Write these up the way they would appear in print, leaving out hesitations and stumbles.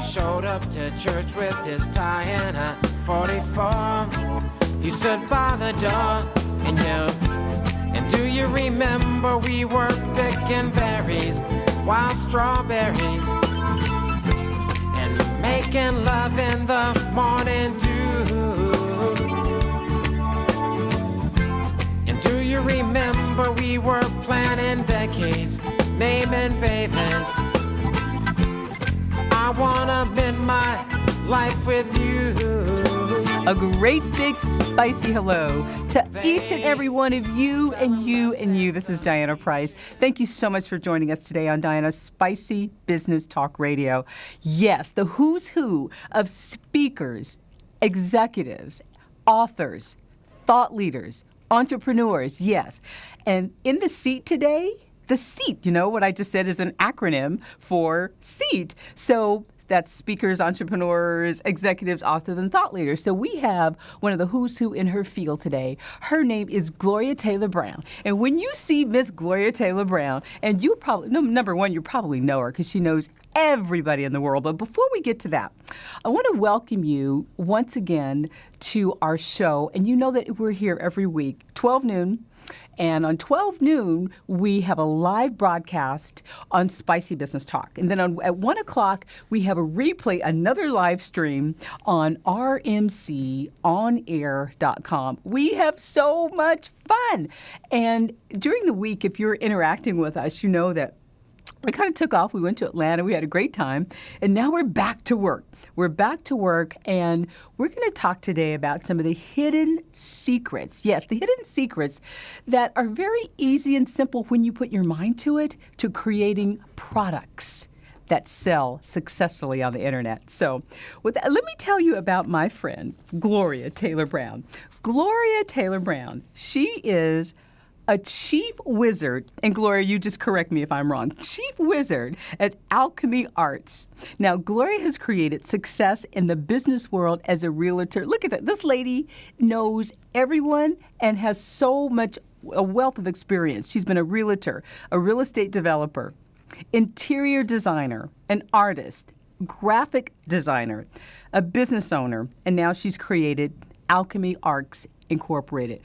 showed up to church with his tie and a 44. He stood by the door and yelled, and do you remember we were picking berries, wild strawberries, and making love in the morning dew? And do you remember we were planning decades, naming babies? I wanna spend my life with you. A great big spicy hello to each and every one of you and you and you. This is Diana Price. Thank you so much for joining us today on Diana's Spicy Business Talk Radio. Yes, the who's who of speakers, executives, authors, thought leaders, entrepreneurs, yes. And in the seat today, the seat, you know, what I just said is an acronym for seat. So that's speakers, entrepreneurs, executives, authors, and thought leaders. So we have one of the who's who in her field today. Her name is Gloria Taylor Brown. And when you see Miss Gloria Taylor Brown, and you probably, number one, you probably know her because she knows everybody in the world. But before we get to that, I want to welcome you once again to our show. And you know that we're here every week, 12 noon. And on 12 noon, we have a live broadcast on Spicy Business Talk. And then at 1 o'clock, we have a replay, another live stream on RMConair.com. We have so much fun. And during the week, if you're interacting with us, you know that we kind of took off. We went to Atlanta. We had a great time. And now we're back to work. We're back to work, and we're going to talk today about some of the hidden secrets. Yes, the hidden secrets that are very easy and simple when you put your mind to it, to creating products that sell successfully on the internet. So with that, let me tell you about my friend, Gloria Taylor Brown. Gloria Taylor Brown, she is a chief wizard, and Gloria, you just correct me if I'm wrong, chief wizard at Alchemy Arts. Now, Gloria has created success in the business world as a realtor. Look at that. This lady knows everyone and has so much, a wealth of experience. She's been a realtor, a real estate developer, interior designer, an artist, graphic designer, a business owner, and now she's created Alchemy Arts Incorporated,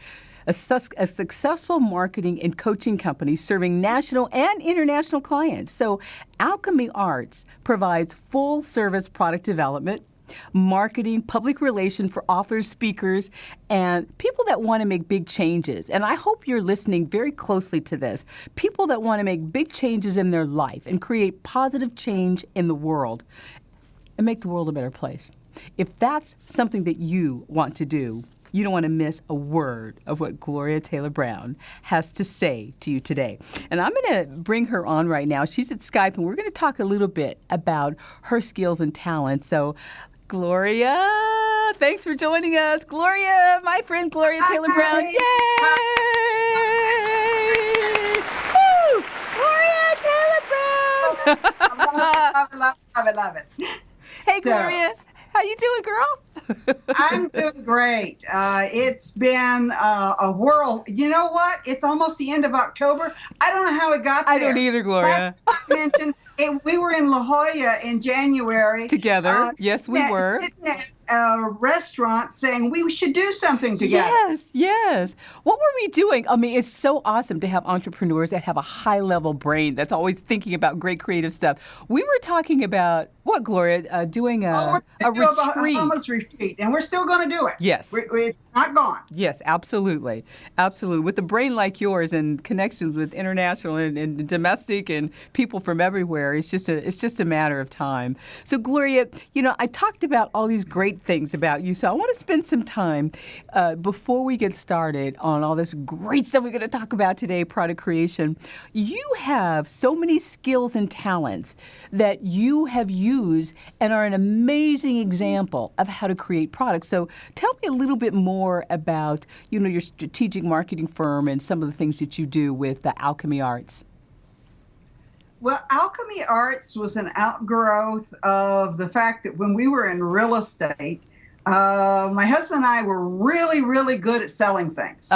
a successful marketing and coaching company serving national and international clients. So Alchemy Arts provides full-service product development, marketing, public relations for authors, speakers, and people that want to make big changes. And I hope you're listening very closely to this. People that want to make big changes in their life and create positive change in the world and make the world a better place. If that's something that you want to do, you don't want to miss a word of what Gloria Taylor Brown has to say to you today. And I'm going to bring her on right now. She's at Skype, and we're going to talk a little bit about her skills and talents. So, Gloria, thanks for joining us. Gloria, my friend Gloria Taylor Brown. Yay! Woo! Gloria Taylor Brown. Love it. Hey, Gloria. How you doing, girl? I'm doing great. It's been a whirl. You know what? It's almost the end of October. I don't know how it got there. I don't either, Gloria. Last time I mentioned, we were in La Jolla in January. Together. Yes, we were. Sitting at a restaurant saying we should do something together. Yes. What were we doing? I mean, it's so awesome to have entrepreneurs that have a high-level brain that's always thinking about great creative stuff. We were talking about, what, Gloria? Doing a retreat. A Bahamas retreat, and we're still going to do it. Yes. It's not gone. Yes, absolutely. Absolutely. With a brain like yours and connections with international and domestic and people from everywhere, it's just a matter of time. So, Gloria, you know, I talked about all these great things about you, so I want to spend some time before we get started on all this great stuff we're going to talk about today, product creation. You have so many skills and talents that you have used and are an amazing example of how to create products. So tell me a little bit more about, you know, your strategic marketing firm and some of the things that you do with the Alchemy Arts. Well, Alchemy Arts was an outgrowth of the fact that when we were in real estate, my husband and I were really, really good at selling things.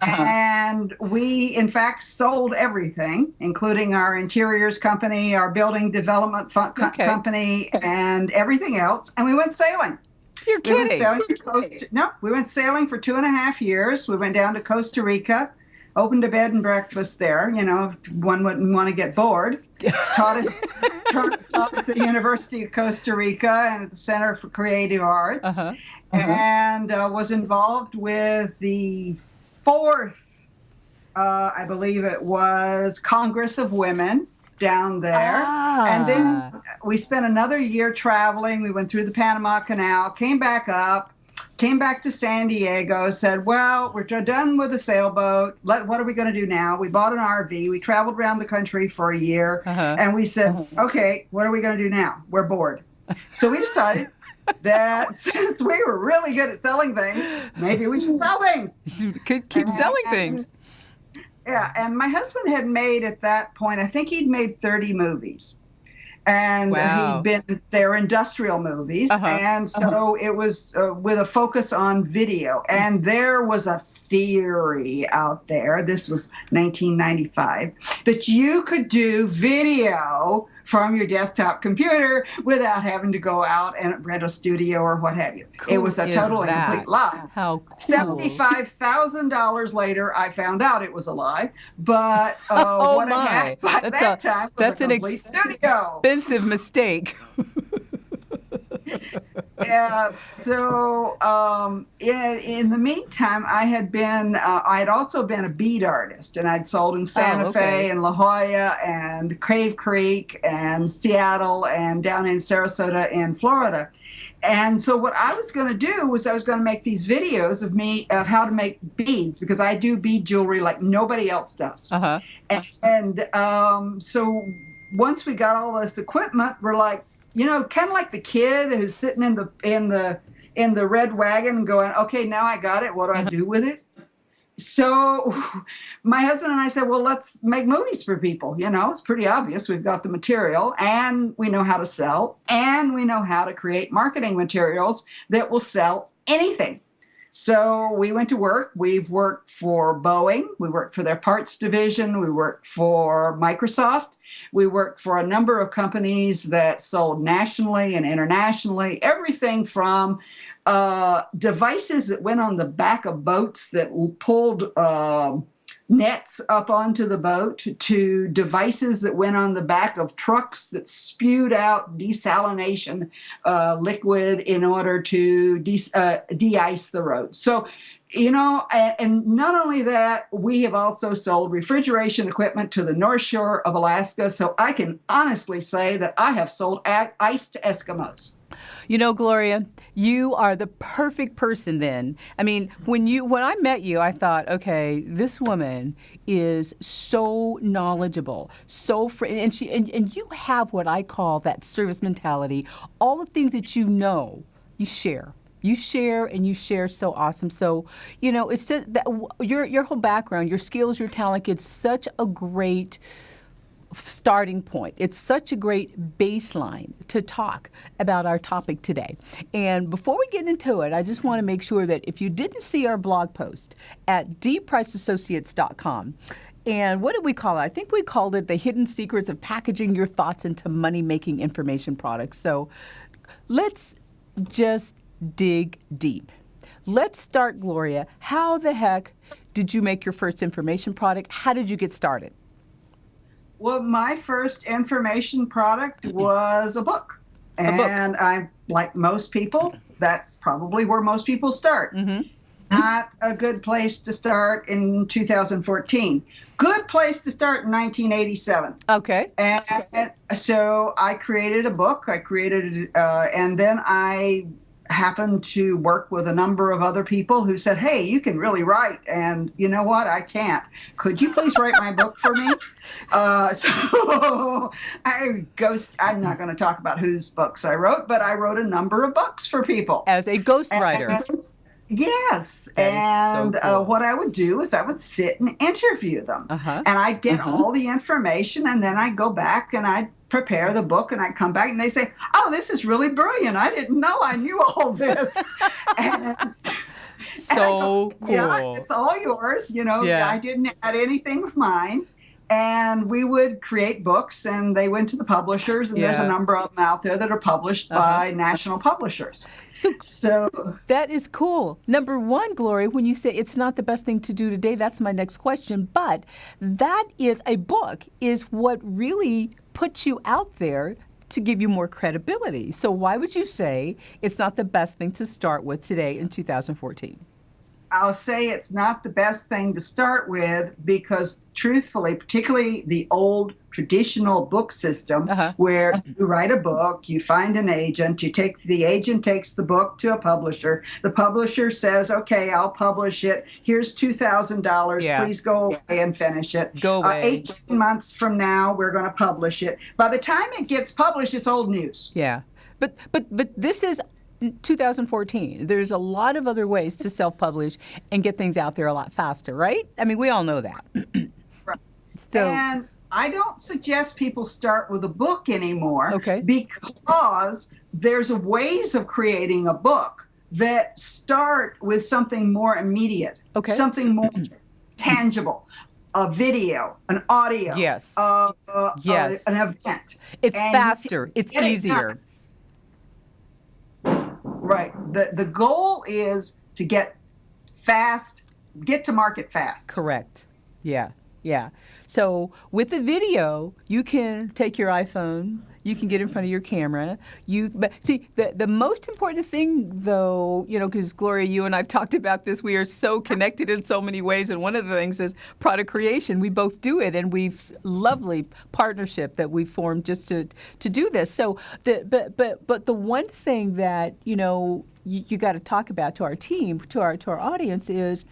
And we, in fact, sold everything, including our interiors company, our building development company, and everything else. And we went sailing. You're We went kidding. sailing we went sailing for 2.5 years. We went down to Costa Rica, opened a bed and breakfast there. You know, one wouldn't want to get bored. Taught at the University of Costa Rica and at the Center for Creative Arts, and was involved with the fourth, I believe it was, Congress of Women down there. And then we spent another year traveling. We went through the Panama Canal, came back to San Diego, said, well, we're done with the sailboat. What are we going to do now? We bought an RV. We traveled around the country for a year. And we said, okay, what are we going to do now? We're bored. So we decided that since we were really good at selling things, maybe we should sell things. Keep selling things. Yeah, and my husband had made, at that point, I think he'd made 30 movies. And they're industrial movies. And so it was with a focus on video. And there was a theory out there, this was 1995, that you could do video from your desktop computer without having to go out and rent a studio or what have you. It was a total and complete lie. How cool. $75,000 later, I found out it was a lie. But what I had by that time was a complete studio. Expensive mistake. Yeah. So in the meantime, I had also been a bead artist, and I'd sold in Santa Fe and La Jolla and Cave Creek and Seattle and down in Sarasota in Florida. And so what I was going to do was I was going to make these videos of how to make beads, because I do bead jewelry like nobody else does. And so once we got all this equipment, we're like, you know, kind of like the kid who's sitting in the red wagon going, okay, now I got it. What do I do with it? So my husband and I said, well, let's make movies for people. You know, it's pretty obvious. We've got the material, and we know how to sell, and we know how to create marketing materials that will sell anything. So we went to work. We've worked for Boeing. We worked for their parts division. We worked for Microsoft. We worked for a number of companies that sold nationally and internationally, everything from devices that went on the back of boats that pulled nets up onto the boat, to devices that went on the back of trucks that spewed out desalination liquid in order to de-ice the roads. So, you know, and not only that, we have also sold refrigeration equipment to the North Shore of Alaska. So I can honestly say that I have sold ice to Eskimos. You know, Gloria, you are the perfect person then. I mean, when I met you, I thought, okay, this woman is so knowledgeable, and you have what I call that service mentality. All the things that you know, you share. You share so awesome. So, you know, it's just that your whole background, your skills, your talent, it's such a great starting point. It's such a great baseline to talk about our topic today. And before we get into it, I just want to make sure that if you didn't see our blog post at dpriceassociates.com, and what did we call it? I think we called it The Hidden Secrets of Packaging Your Thoughts into Money-Making Information Products. So let's just dig deep. Let's start, Gloria. How the heck did you make your first information product? How did you get started? Well, my first information product was a book. And I'm like most people, that's probably where most people start. Not a good place to start in 2014. Good place to start in 1987. Okay. And so I created a book. And then I happened to work with a number of other people who said, hey, you can really write. And you know what? I can't. Could you please write my book for me? So I'm not going to talk about whose books I wrote, but I wrote a number of books for people. As a ghostwriter. Yes. That is so cool. What I would do is I would sit and interview them. And I'd get all the information, and then I'd go back and I'd prepare the book, and I'd come back and they say, oh, this is really brilliant. I didn't know I knew all this. So cool. Yeah, it's all yours. I didn't add anything of mine. And we would create books, and they went to the publishers, and there's a number of them out there that are published by national publishers. So that is cool. Number one, Gloria, when you say it's not the best thing to do today, that's my next question. But that is a book is what really puts you out there to give you more credibility. So why would you say it's not the best thing to start with today in 2014? I'll say it's not the best thing to start with because, truthfully, particularly the old traditional book system where you write a book, you find an agent, the agent takes the book to a publisher. The publisher says, okay, I'll publish it. Here's $2,000. Please go away and finish it. Go away. 18 months from now, we're going to publish it. By the time it gets published, it's old news. Yeah. But this is 2014. There's a lot of other ways to self-publish and get things out there a lot faster, right? I mean, we all know that. Right. And I don't suggest people start with a book anymore because there's ways of creating a book that start with something more immediate, something more tangible, a video, an audio, an event. It's faster. It's easier. Right. The goal is to get to market fast. Correct. Yeah. So with the video, you can take your iPhone, you can get in front of your camera. But see, the most important thing, though, because Gloria, you and I've talked about this, we are so connected in so many ways. And one of the things is product creation. We both do it, and we've lovely partnership that we formed just to do this. So, but the one thing that you got to talk about to our team, to our audience is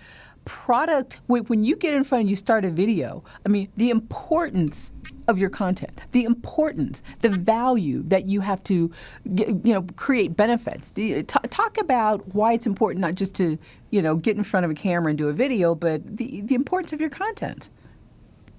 product. When you get in front and you start a video, I mean, the importance of your content, the importance, the value that you have to, create benefits. Talk about why it's important not just to, get in front of a camera and do a video, but the importance of your content.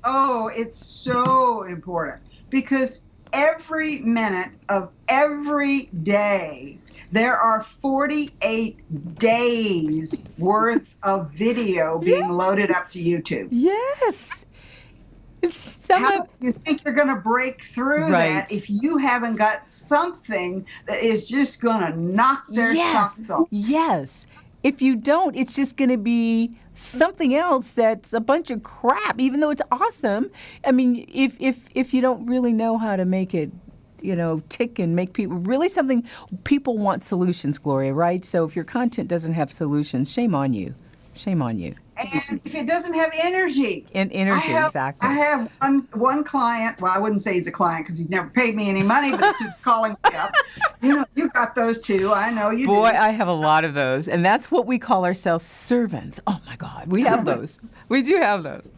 Oh, it's so important because every minute of every day, there are 48 days worth of video being loaded up to YouTube. Yes. How do you think you're going to break through that if you haven't got something that is just going to knock their socks off? Yes. If you don't, it's just going to be something else that's a bunch of crap, even though it's awesome. I mean, if you don't really know how to make it, tick and make people really something. People want solutions, Gloria, right? So if your content doesn't have solutions, shame on you. Shame on you. And if it doesn't have energy. Exactly. I have one client. Well, I wouldn't say he's a client because he's never paid me any money, but he keeps calling me up. You got those too. I know you do. Boy, I have a lot of those. And that's what we call ourselves, servants. Oh, my God. We have those. We do have those.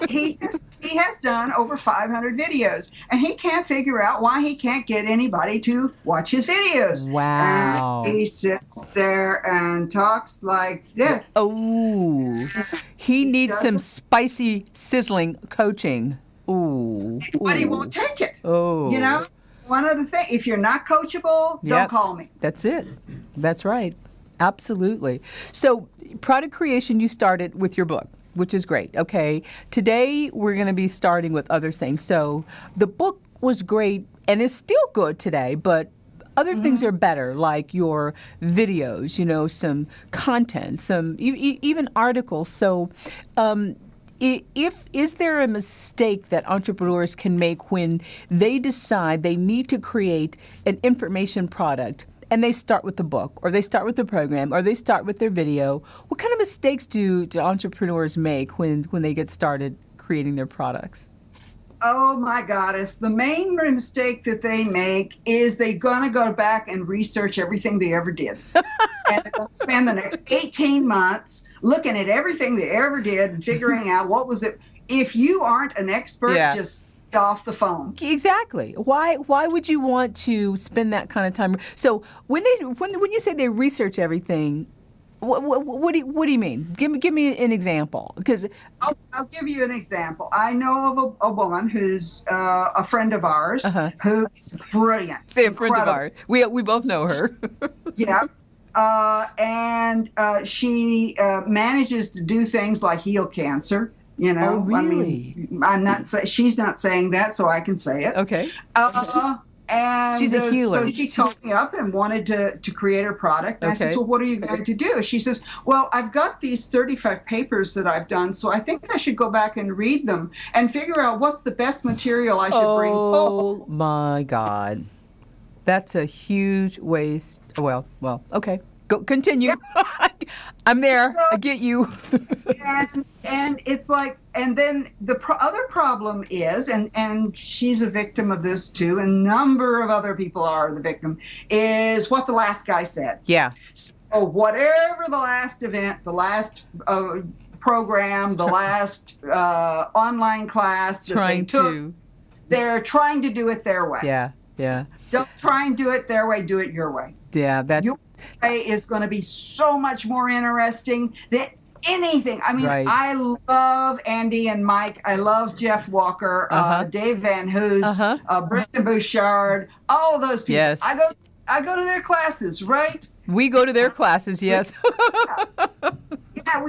He has done over 500 videos, and he can't figure out why he can't get anybody to watch his videos. Wow. And he sits there and talks like this. Oh. He needs some spicy, sizzling coaching. Ooh. But he won't take it. Oh. One other thing, if you're not coachable, don't call me. That's it. That's right. Absolutely. So product creation, you started with your book, which is great. Okay. Today, we're going to be starting with other things. So the book was great and is still good today, but other things are better, like your videos, some content, some even articles. So is there a mistake that entrepreneurs can make when they decide they need to create an information product and they start with the book or they start with the program or they start with their video? What kind of mistakes do entrepreneurs make when they get started creating their products? Oh, my goddess. The main mistake that they make is they're going to go back and research everything they ever did. And they'll spend the next 18 months looking at everything they ever did and figuring out what was it. If you aren't an expert, just get off the phone. Exactly. Why would you want to spend that kind of time? So when you say they research everything, what do you mean? Give me an example, because I'll give you an example. I know of a woman who's a friend of ours who is brilliant. Say a friend of ours. We both know her. Yeah, and she manages to do things like heal cancer. You know, Oh, really? I mean, she's not saying that, so I can say it. Okay. And she's a healer. So she called me up and wanted to create her product. And I said, well, what are you going to do? She says, well, I've got these 35 papers that I've done, so I think I should go back and read them and figure out what's the best material I should bring forward. Oh, my God. That's a huge waste. Well, okay. Go continue. Yeah. I'm there. I get you. and it's like, and then the other problem is, and she's a victim of this too, and a number of other people are the victim, is what the last guy said. Yeah. So whatever the last event, the last program, the last online class that they took, they're trying to do it their way. Yeah. Don't try and do it their way, do it your way. Yeah, your way is going to be so much more interesting than anything. I mean, I love Andy and Mike. I love Jeff Walker, Dave Van Hoos, Brenda Bouchard, all of those people. Yes. I go to their classes, right? We go to their classes, yes.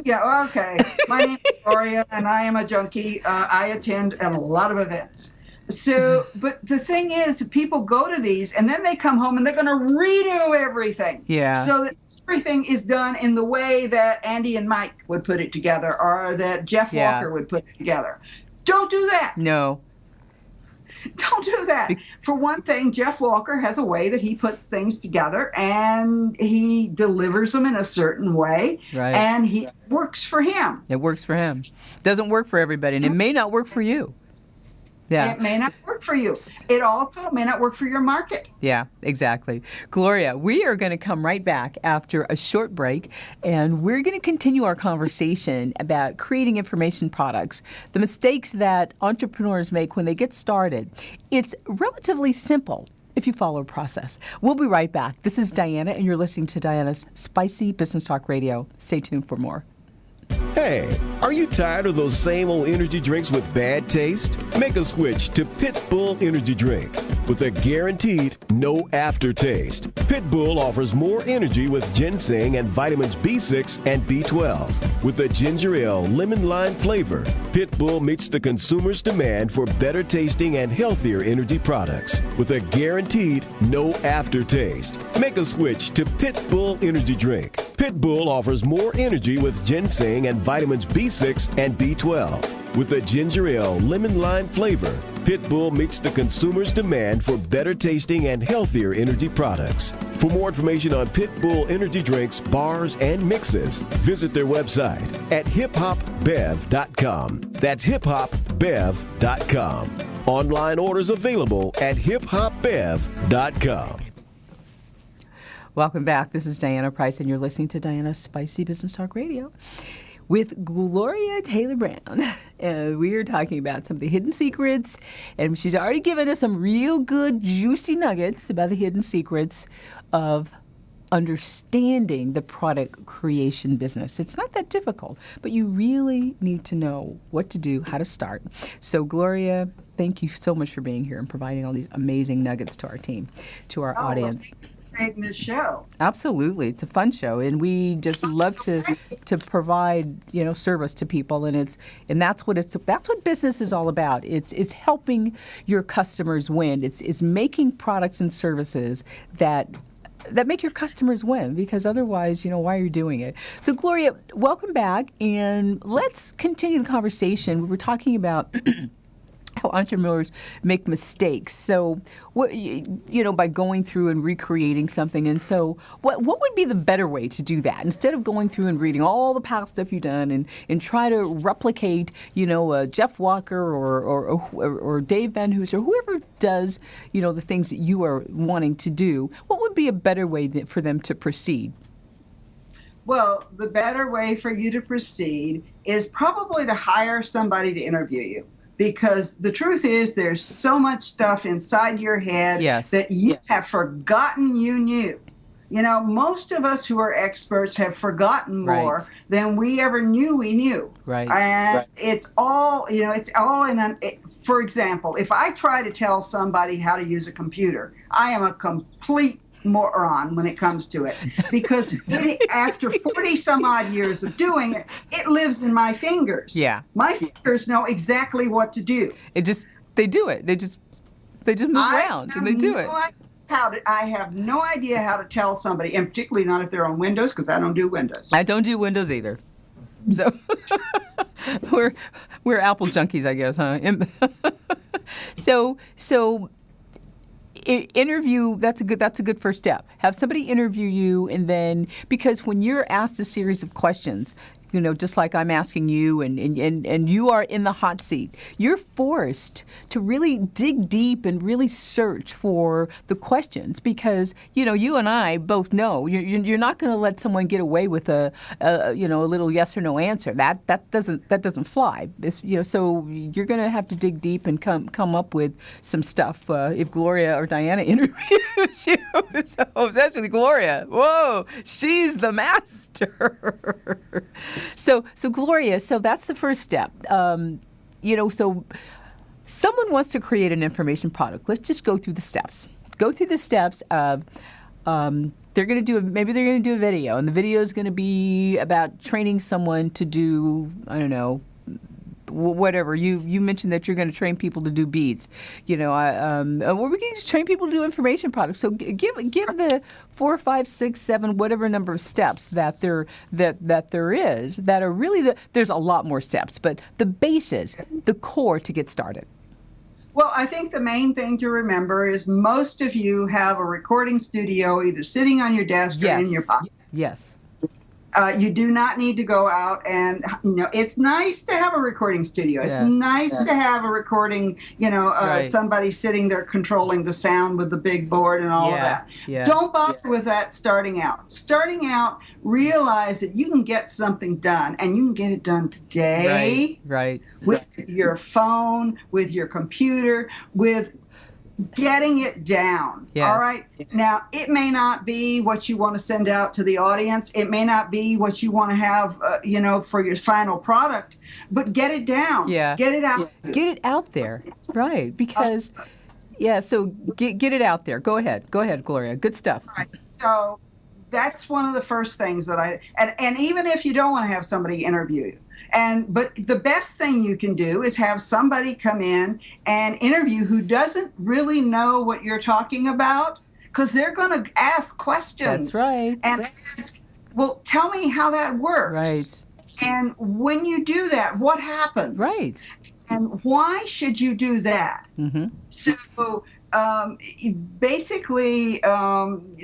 Yeah, okay. My name is Gloria, and I am a junkie. I attend a lot of events. So, but the thing is, people go to these and then they come home and they're going to redo everything. Yeah. So that everything is done in the way that Andy and Mike would put it together, or that Jeff Walker would put it together. Don't do that. No. Don't do that. For one thing, Jeff Walker has a way that he puts things together and he delivers them in a certain way. Right. And he works for him. It works for him. Doesn't work for everybody, and it may not work for you. Yeah. It may not work for you. It also may not work for your market. Yeah, exactly. Gloria, we are going to come right back after a short break, and we're going to continue our conversation about creating information products, the mistakes that entrepreneurs make when they get started. It's relatively simple if you follow a process. We'll be right back. This is Diana, and you're listening to Diana's Spicy Business Talk Radio. Stay tuned for more. Hey, are you tired of those same old energy drinks with bad taste? Make a switch to Pit Bull Energy Drink with a guaranteed no aftertaste. Pit Bull offers more energy with ginseng and vitamins B6 and B12. With a ginger ale lemon lime flavor, Pit Bull meets the consumer's demand for better tasting and healthier energy products with a guaranteed no aftertaste. Make a switch to Pit Bull Energy Drink. Pit Bull offers more energy with ginseng and vitamins B6 and B12. With a ginger ale lemon lime flavor, Pit Bull meets the consumer's demand for better tasting and healthier energy products. For more information on Pit Bull energy drinks, bars, and mixes, visit their website at hiphopbev.com. That's hiphopbev.com. Online orders available at hiphopbev.com. Welcome back. This is Diana Price, and you're listening to Diana's Spicy Business Talk Radio with Gloria Taylor Brown. And we are talking about some of the hidden secrets, and she's already given us some real good, juicy nuggets about the hidden secrets of understanding the product creation business. It's not that difficult, but you really need to know what to do, how to start. So, Gloria, thank you so much for being here and providing all these amazing nuggets to our team, to our audience. In this show. Absolutely. It's a fun show, and we just love to provide, service to people, and that's what business is all about. It's helping your customers win. It's making products and services that make your customers win, because otherwise, why are you doing it? So, Gloria, welcome back, and let's continue the conversation. We were talking about how entrepreneurs make mistakes. So, by going through and recreating something. And so, what would be the better way to do that? Instead of going through and reading all the past stuff you've done and try to replicate, Jeff Walker or Dave Van Hoos or whoever does, the things that you are wanting to do, what would be a better way for them to proceed? Well, the better way for you to proceed is probably to hire somebody to interview you. Because the truth is, there's so much stuff inside your head that you have forgotten you knew. Most of us who are experts have forgotten more than we ever knew we knew. Right. And it's all, for example, if I try to tell somebody how to use a computer, I am a complete moron when it comes to it, because after 40 some odd years of doing it, it lives in my fingers. Yeah. My fingers know exactly what to do. They do it. They just move around and they do it. I have no idea how to tell somebody, and particularly not if they're on Windows, because I don't do Windows. I don't do Windows either. So we're Apple junkies, I guess, huh? So interview, that's a good first step. Have somebody interview you, and then, because when you're asked a series of questions, you know, just like I'm asking you, and you are in the hot seat, you're forced to really dig deep and really search for the questions, because, you know, you and I both know you're not going to let someone get away with a little yes or no answer. That doesn't fly. So you're going to have to dig deep and come up with some stuff if Gloria or Diana interviews you. So especially Gloria, whoa, she's the master. So Gloria, so that's the first step. So someone wants to create an information product. Let's just go through the steps. Go through the steps of they're going to do a video, and the video is going to be about training someone to do, I don't know, whatever. You mentioned that you're going to train people to do beads. We can just train people to do information products. So give the 4, 5, 6, 7, whatever number of steps that there is, that are really there's a lot more steps, but the basis, the core to get started. Well, I think the main thing to remember is most of you have a recording studio either sitting on your desk or in your pocket. Yes. You do not need to go out and, it's nice to have a recording studio. It's nice to have a recording, right. Somebody sitting there controlling the sound with the big board and all of that. Yeah. Don't bother with that starting out. Starting out, realize that you can get something done, and you can get it done today. Right. With your phone, with your computer, with getting it down. Yes. All right. Now, it may not be what you want to send out to the audience. It may not be what you want to have, for your final product, but get it down. Yeah. Get it out. Get it out there. Right. Because, so get it out there. Go ahead, Gloria. Good stuff. All right. So that's one of the first things that and even if you don't want to have somebody interview you, but the best thing you can do is have somebody come in and interview who doesn't really know what you're talking about, because they're going to ask questions. That's right. And ask, well, tell me how that works. Right. And when you do that, what happens? Right. And why should you do that? Mm-hmm. So basically,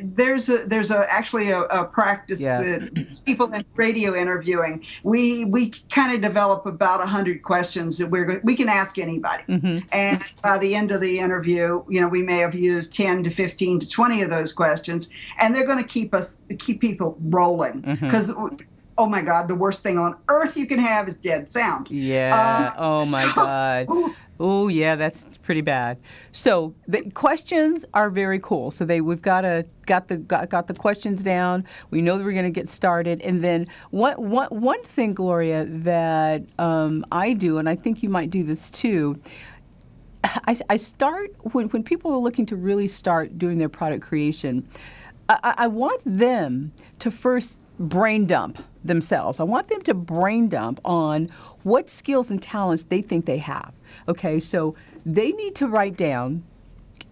there's actually a practice that people in radio interviewing, we kind of develop about 100 questions that we can ask anybody. Mm-hmm. And by the end of the interview, we may have used 10 to 15 to 20 of those questions, and they're going to keep people rolling, because oh my God, the worst thing on earth you can have is dead sound. Yeah. Oh my God. Oh yeah, that's pretty bad. So the questions are very cool. So we've got the questions down. We know that we're going to get started. And then one thing, Gloria, that I do, and I think you might do this too. I start when people are looking to really start doing their product creation. I want them to first brain dump themselves. I want them to brain dump on what skills and talents they think they have. Okay, so they need to write down,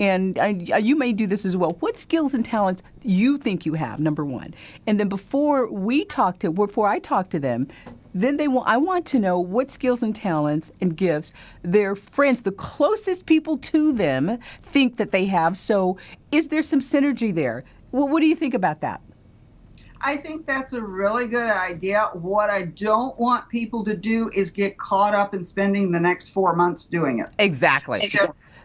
and you may do this as well, what skills and talents you think you have, number one. And then before I talk to them, then I want to know what skills and talents and gifts their friends, the closest people to them, think that they have. So is there some synergy there? Well, what do you think about that? I think that's a really good idea. What I don't want people to do is get caught up in spending the next 4 months doing it. Exactly.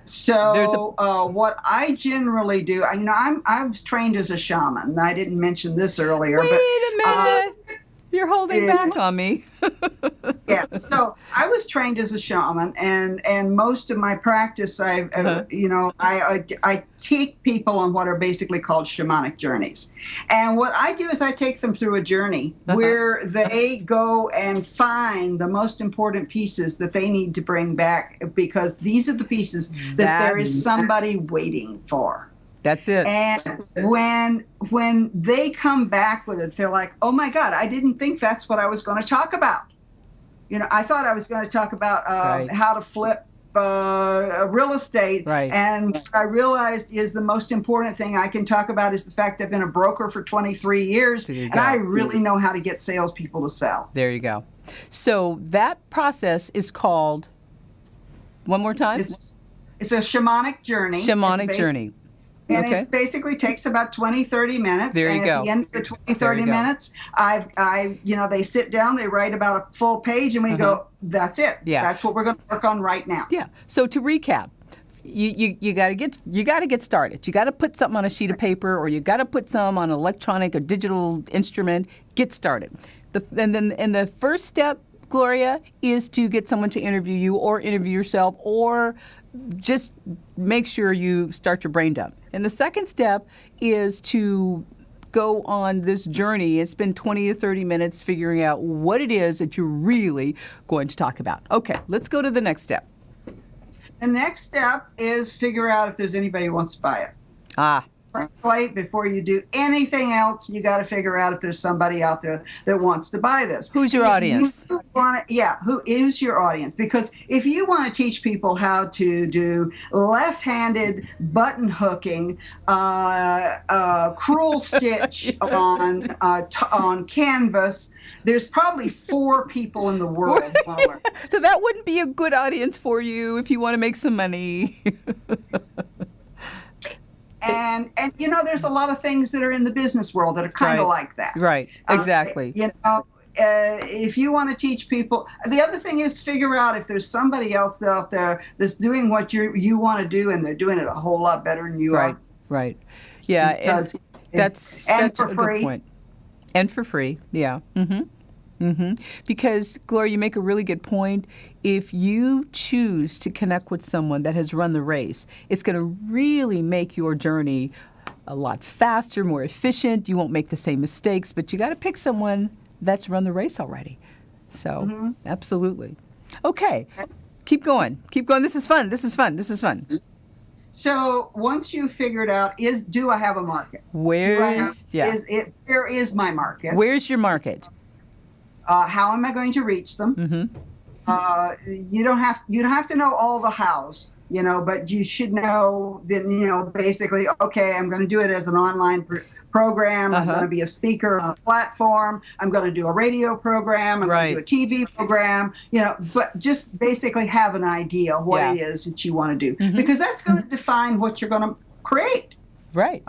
So what I generally do, I was trained as a shaman. I didn't mention this earlier. Wait a minute. You're holding back on me. Yeah. So I was trained as a shaman, and most of my practice, I take people on what are basically called shamanic journeys. And what I do is I take them through a journey where they go and find the most important pieces that they need to bring back, because these are the pieces that there is somebody waiting for. That's it. And when they come back with it, they're like, oh my God, I didn't think that's what I was going to talk about. I thought I was going to talk about how to flip real estate. Right. And what I realized is the most important thing I can talk about is the fact I've been a broker for 23 years, and I really know how to get salespeople to sell. There you go. So that process is called, one more time? It's a shamanic journey. Shamanic journey. And it basically takes about 20, 30 minutes. There you go. At the end of the 20, 30 minutes, they sit down, they write about a full page, and we go, that's it. Yeah. That's what we're going to work on right now. Yeah. So to recap, you got to get started. You got to put something on a sheet of paper, or you got to put some on an electronic or digital instrument. Get started. And the first step, Gloria, is to get someone to interview you or interview yourself, or just make sure you start your brain dump. And the second step is to go on this journey and spend 20 to 30 minutes figuring out what it is that you're really going to talk about. Okay, let's go to the next step. The next step is figure out if there's anybody who wants to buy it. Before you do anything else, you got to figure out if there's somebody out there that wants to buy this. Who's your audience? Who is your audience? Because if you want to teach people how to do left-handed button hooking, crewel stitch on canvas, there's probably 4 people in the world. So that wouldn't be a good audience for you if you want to make some money. And there's a lot of things that are in the business world that are kind of like that. Right, exactly. If you want to teach people, the other thing is figure out if there's somebody else out there that's doing what you want to do, and they're doing it a whole lot better than you are. Right. Yeah, that's such a good point. And for free, yeah. Because, Gloria, you make a really good point. If you choose to connect with someone that has run the race, it's going to really make your journey a lot faster, more efficient. You won't make the same mistakes, but you got to pick someone that's run the race already. So, absolutely. Okay, keep going. This is fun. So once you've figured out, do I have a market? Where is my market? Where's your market? How am I going to reach them? You don't have to know all the hows, but you should know that, basically, okay, I'm going to do it as an online program. I'm going to be a speaker on a platform. I'm going to do a radio program. I'm going to do a TV program, but just basically have an idea of what it is that you want to do, because that's going to define what you're going to create. Right.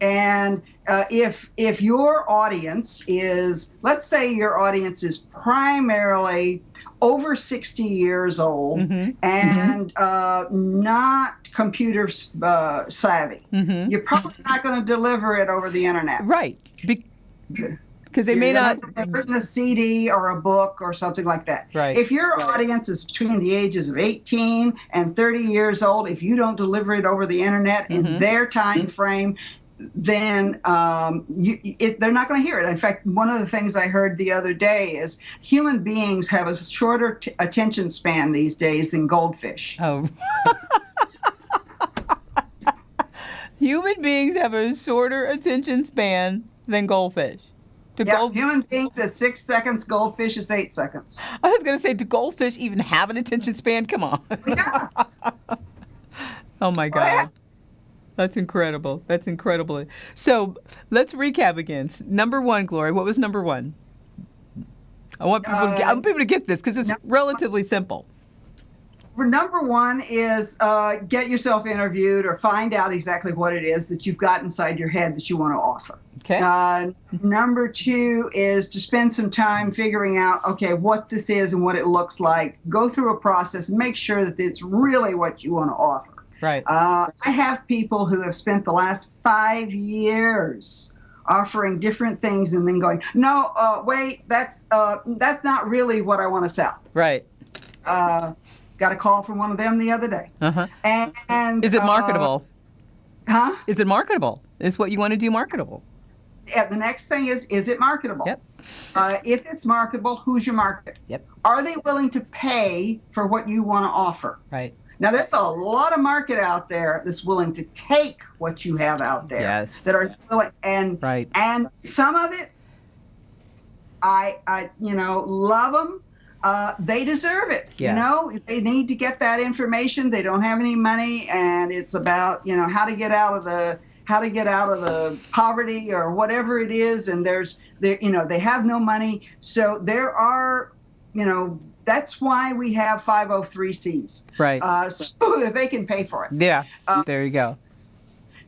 And if your audience is, let's say your audience is primarily over 60 years old and not computer savvy, you're probably not going to deliver it over the internet. Right. Because they may not have written a CD or a book or something like that. Right. If your audience is between the ages of 18 and 30 years old, if you don't deliver it over the internet in their time frame, then they're not going to hear it. In fact, one of the things I heard the other day is human beings have a shorter attention span these days than goldfish. Oh. Human beings have a shorter attention span than goldfish. Human beings is 6 seconds, goldfish is 8 seconds. I was going to say, do goldfish even have an attention span? Come on. Yeah. Oh, my God. Yeah. That's incredible. So let's recap again. Number 1, Gloria, what was number 1? I want people to get this because it's relatively simple. Number 1 is get yourself interviewed or find out exactly what it is that you've got inside your head that you want to offer. Okay. Number 2 is to spend some time figuring out, okay, what this is and what it looks like. Go through a process and make sure that it's really what you want to offer. Right. I have people who have spent the last 5 years offering different things and then going, no, wait, that's not really what I want to sell. Right. Got a call from one of them the other day. And is it marketable? Is it marketable? Is what you want to do marketable? Yeah. The next thing is it marketable? Yep. If it's marketable, who's your market? Yep. Are they willing to pay for what you want to offer? Right. Now, there's a lot of market out there that's willing to take what you have out there. Yes. That are willing, and Right. and some of it, I love them. They deserve it. Yeah. They need to get that information. They don't have any money, and it's about how to get out of the poverty or whatever it is. And they have no money, so there are that's why we have 503Cs, Right. So that they can pay for it. Yeah. There you go.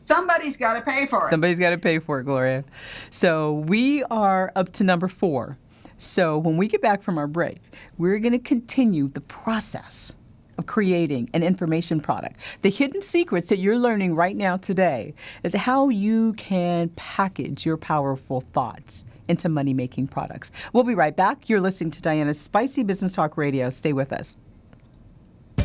Somebody's got to pay for it. Somebody's got to pay for it, Gloria. So we are up to number 4. So when we get back from our break, we're going to continue the process of creating an information product. The hidden secrets that you're learning right now today is how you can package your powerful thoughts into money-making products. We'll be right back. You're listening to Diana's Spicy Business Talk Radio. Stay with us.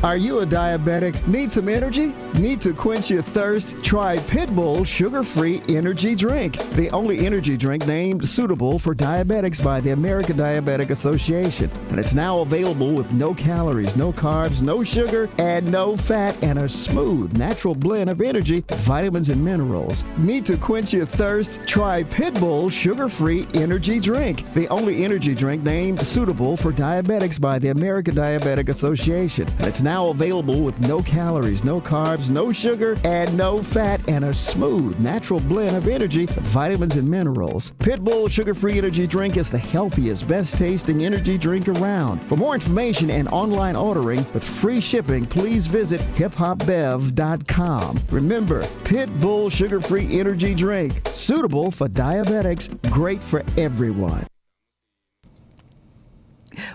Are you a diabetic? Need some energy? Need to quench your thirst? Try Pitbull Sugar-Free Energy Drink, the only energy drink named suitable for diabetics by the American Diabetic Association. And it's now available with no calories, no carbs, no sugar, and no fat, and a smooth, natural blend of energy, vitamins, and minerals. Need to quench your thirst? Try Pitbull Sugar-Free Energy Drink, the only energy drink named suitable for diabetics by the American Diabetic Association. And it's now available with no calories, no carbs, no sugar, and no fat, and a smooth, natural blend of energy, vitamins, and minerals. Pitbull Sugar-Free Energy Drink is the healthiest, best-tasting energy drink around. For more information and online ordering with free shipping, please visit hiphopbev.com. Remember, Pitbull Sugar-Free Energy Drink, suitable for diabetics, great for everyone.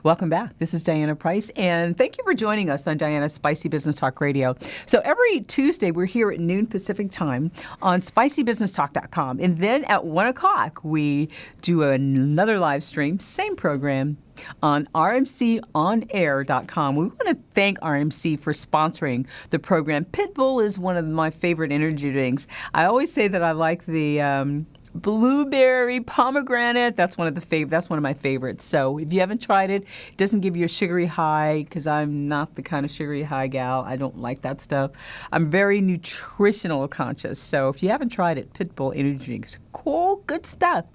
Welcome back. This is Diana Price, and thank you for joining us on Diana's Spicy Business Talk Radio. So every Tuesday, we're here at noon Pacific time on spicybusinesstalk.com, and then at 1 o'clock, we do another live stream, same program, on RMConair.com. We want to thank RMC for sponsoring the program. Pitbull is one of my favorite energy drinks. I always say that I like the blueberry pomegranate. That's one of my favorites. So if you haven't tried it, it doesn't give you a sugary high, because I'm not the kind of sugary high gal. I don't like that stuff. I'm very nutritional conscious. So if you haven't tried it, Pitbull energy drinks, cool, good stuff.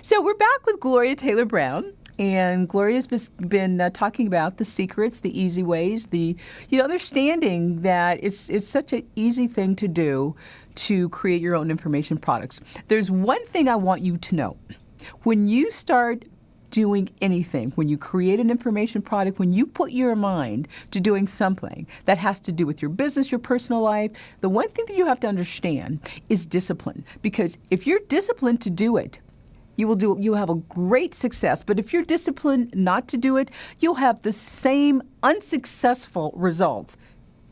So we're back with Gloria Taylor Brown. And Gloria's been talking about the secrets, the easy ways, the understanding that it's such an easy thing to do to create your own information products. There's one thing I want you to know. When you start doing anything, when you create an information product, when you put your mind to doing something that has to do with your business, your personal life, the one thing that you have to understand is discipline. Because if you're disciplined to do it, you'll have a great success. But if you're disciplined not to do it, you'll have the same unsuccessful results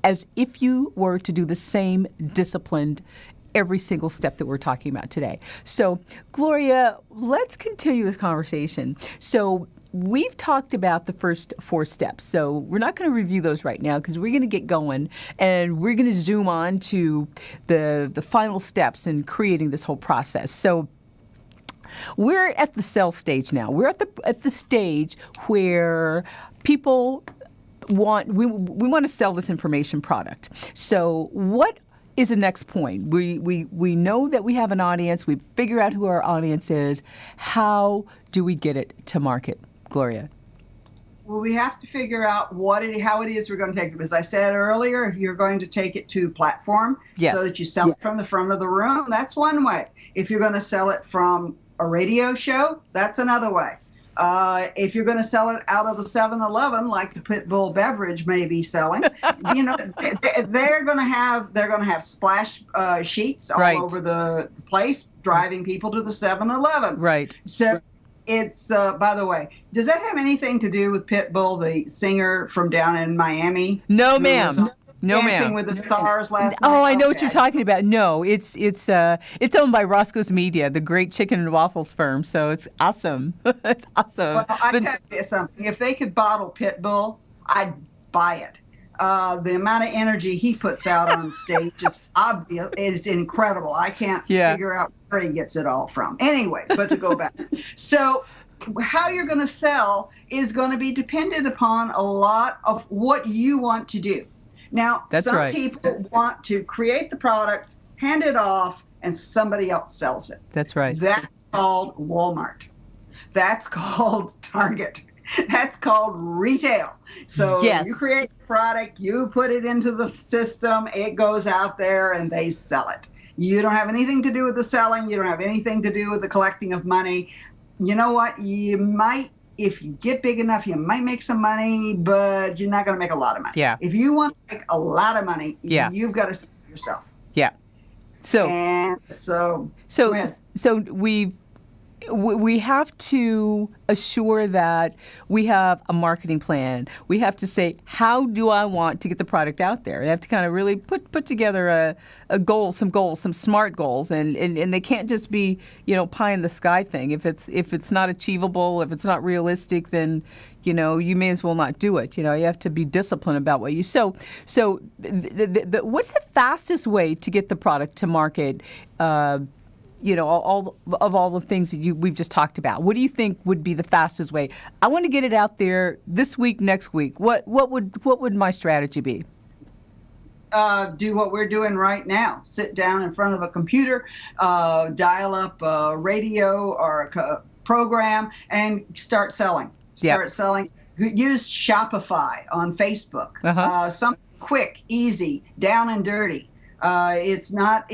as if you were to do the same disciplined every single step that we're talking about today. So, Gloria, let's continue this conversation. So, we've talked about the first 4 steps. So, we're not going to review those right now, because we're going to get going and we're going to zoom on to the final steps in creating this whole process. So, we're at the sell stage now. We're at the stage where people want to sell this information product. So what is the next point? We know that we have an audience. We figure out who our audience is. How do we get it to market, Gloria? Well, we have to figure out how it is we're going to take it. As I said earlier, if you're going to take it to platform, yes, so that you sell it from the front of the room, that's one way. If you're going to sell it from a radio show, that's another way. If you're going to sell it out of the 7-Eleven, like the Pitbull beverage may be selling, they're going to have splash sheets all over the place, driving people to the 7-Eleven. Right. So it's, by the way, does that have anything to do with Pitbull, the singer from down in Miami? No, ma'am. No, Dancing ma'am. with the Stars last night? Oh, I know what you're talking about. No, it's owned by Roscoe's Media, the great chicken and waffles firm. So it's awesome. It's awesome. Well, I tell you something. If they could bottle Pitbull, I'd buy it. The amount of energy he puts out on stage is obvious. It is incredible. I can't figure out where he gets it all from. Anyway, but to go back. So how you're going to sell is going to be dependent upon a lot of what you want to do. Now, That's some right. people want to create the product, hand it off, and somebody else sells it. That's right. That's called Walmart. That's called Target. That's called retail. So Yes. you create a product, you put it into the system, it goes out there, and they sell it. You don't have anything to do with the selling. You don't have anything to do with the collecting of money. You know what? You might, if you get big enough, you might make some money, but you're not going to make a lot of money. Yeah. If you want to make a lot of money, Yeah. you've got to sell it yourself. Yeah. So And so we have to assure that we have a marketing plan. We have to say, how do I want to get the product out there? We have to kind of really put together a goal, some smart goals, and they can't just be, pie in the sky thing. If it's not achievable, if it's not realistic, then you may as well not do it. You have to be disciplined about what you. So what's the fastest way to get the product to market? All the things that we've just talked about. What do you think would be the fastest way? I want to get it out there this week, next week. What would my strategy be? Do what we're doing right now. Sit down in front of a computer, dial up a radio or a program, and start selling. Selling. Use Shopify on Facebook. Something quick, easy, down and dirty. It's not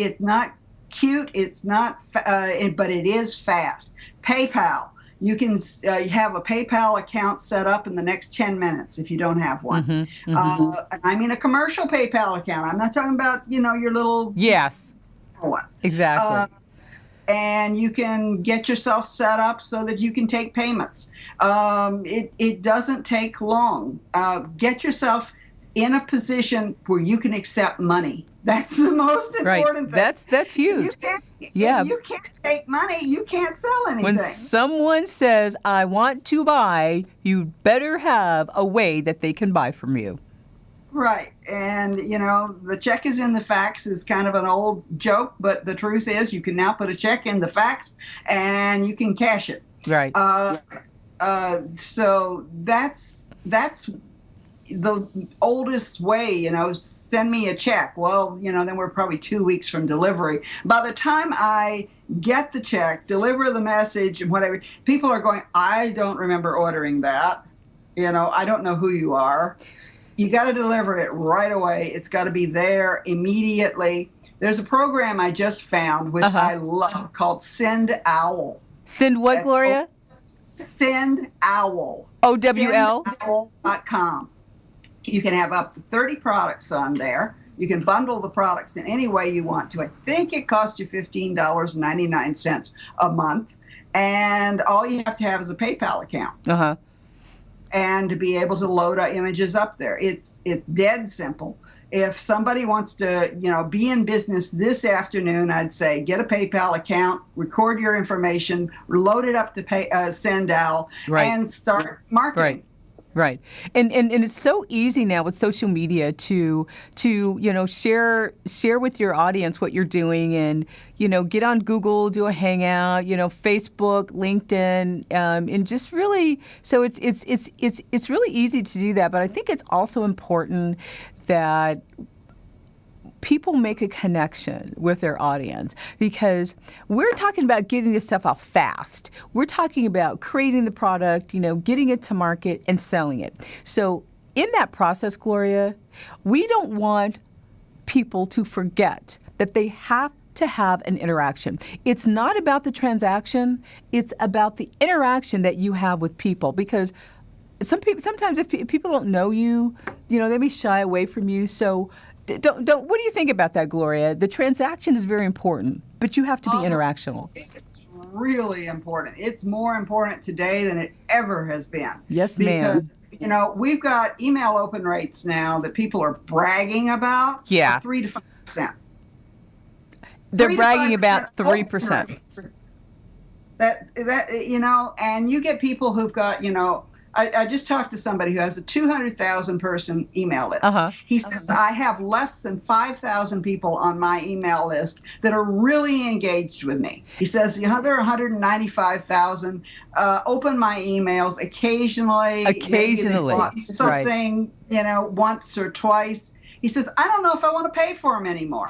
cute, it's not, but it is fast. PayPal. You can have a PayPal account set up in the next 10 minutes if you don't have one. I mean a commercial PayPal account. I'm not talking about, your little yes one. Exactly. And you can get yourself set up so that you can take payments. It doesn't take long. Get yourself in a position where you can accept money. That's the most important thing. That's huge. If you can't take money, you can't sell anything. When someone says, I want to buy, you better have a way that they can buy from you. Right. And, the check is in the fax is kind of an old joke, but the truth is you can now put a check in the fax and you can cash it. Right. So that's the oldest way, send me a check. Well, then we're probably 2 weeks from delivery. By the time I get the check, deliver the message and whatever, people are going, I don't remember ordering that. I don't know who you are. You got to deliver it right away. It's got to be there immediately. There's a program I just found, which I love, called Send Owl. Send what, Gloria? Send Owl. OWL? SendOwl.com. You can have up to 30 products on there. You can bundle the products in any way you want to. I think it costs you $15.99 a month. And all you have to have is a PayPal account. And to be able to load images up there. It's dead simple. If somebody wants to, be in business this afternoon, I'd say get a PayPal account, record your information, load it up to Send Owl, and start marketing. Right. And it's so easy now with social media to share with your audience what you're doing, and get on Google, do a hangout, Facebook, LinkedIn, and just really, so it's really easy to do that. But I think it's also important that people make a connection with their audience, because we're talking about getting this stuff out fast. We're talking about creating the product, getting it to market and selling it. So in that process, Gloria, we don't want people to forget that they have to have an interaction. It's not about the transaction. It's about the interaction that you have with people, because sometimes if people don't know you, they may shy away from you. So don't. What do you think about that, Gloria? The transaction is very important, but you have to be interactional. It's really important. It's more important today than it ever has been. Yes, ma'am. Because, we've got email open rates now that people are bragging about. Yeah. 3 to 5%. They're bragging about 3%. And you get people who've got, I just talked to somebody who has a 200,000 person email list. He says, I have less than 5,000 people on my email list that are really engaged with me. He says, there are 195,000 open my emails occasionally. Maybe they bought something, once or twice. He says, I don't know if I want to pay for them anymore.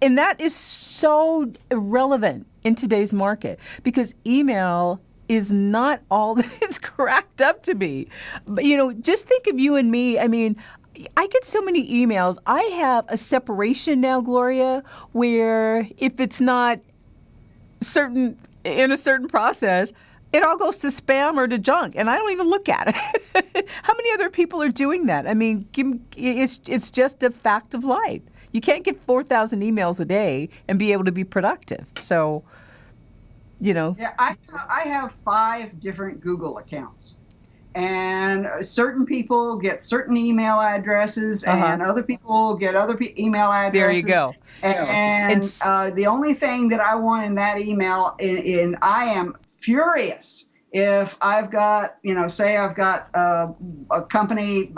And that is so irrelevant in today's market because email is not all that it's cracked up to be. But, just think of you and me. I mean, I get so many emails. I have a separation now, Gloria, where if it's not in a certain process, it all goes to spam or to junk, and I don't even look at it. How many other people are doing that? I mean, it's just a fact of life. You can't get 4,000 emails a day and be able to be productive. So, Yeah, I have 5 different Google accounts. And certain people get certain email addresses, and other people get other email addresses. There you go. And the only thing that I want in that email, I am furious if I've got, say I've got a company